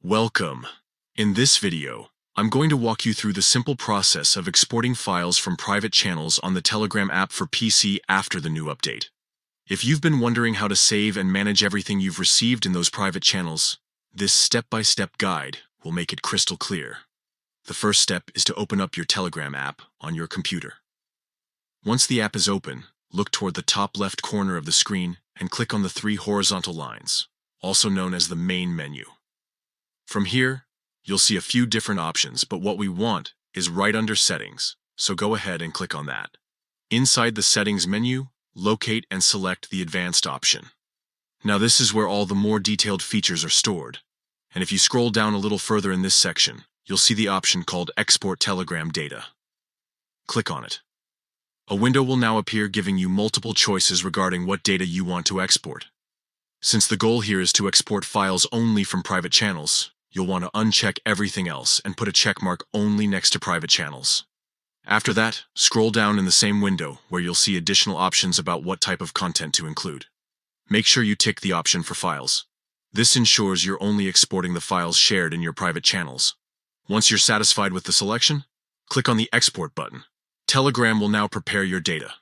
Welcome. In this video, I'm going to walk you through the simple process of exporting files from private channels on the Telegram app for PC after the new update. If you've been wondering how to save and manage everything you've received in those private channels, this step-by-step guide will make it crystal clear. The first step is to open up your Telegram app on your computer. Once the app is open, look toward the top left corner of the screen and click on the three horizontal lines, also known as the main menu. From here, you'll see a few different options, but what we want is right under Settings, so go ahead and click on that. Inside the Settings menu, locate and select the Advanced option. Now this is where all the more detailed features are stored, and if you scroll down a little further in this section, you'll see the option called Export Telegram Data. Click on it. A window will now appear giving you multiple choices regarding what data you want to export. Since the goal here is to export files only from private channels, you'll want to uncheck everything else and put a checkmark only next to private channels. After that, scroll down in the same window where you'll see additional options about what type of content to include. Make sure you tick the option for files. This ensures you're only exporting the files shared in your private channels. Once you're satisfied with the selection, click on the Export button. Telegram will now prepare your data.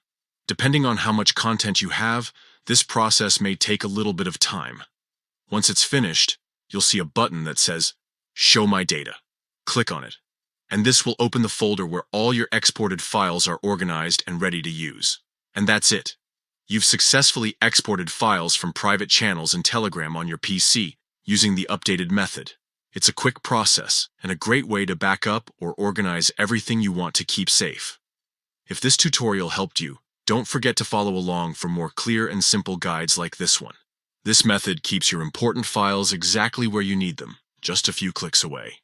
Depending on how much content you have, this process may take a little bit of time. Once it's finished, you'll see a button that says, Show My Data. Click on it, and this will open the folder where all your exported files are organized and ready to use. And that's it. You've successfully exported files from private channels in Telegram on your PC using the updated method. It's a quick process and a great way to back up or organize everything you want to keep safe. If this tutorial helped you, don't forget to follow along for more clear and simple guides like this one. This method keeps your important files exactly where you need them, just a few clicks away.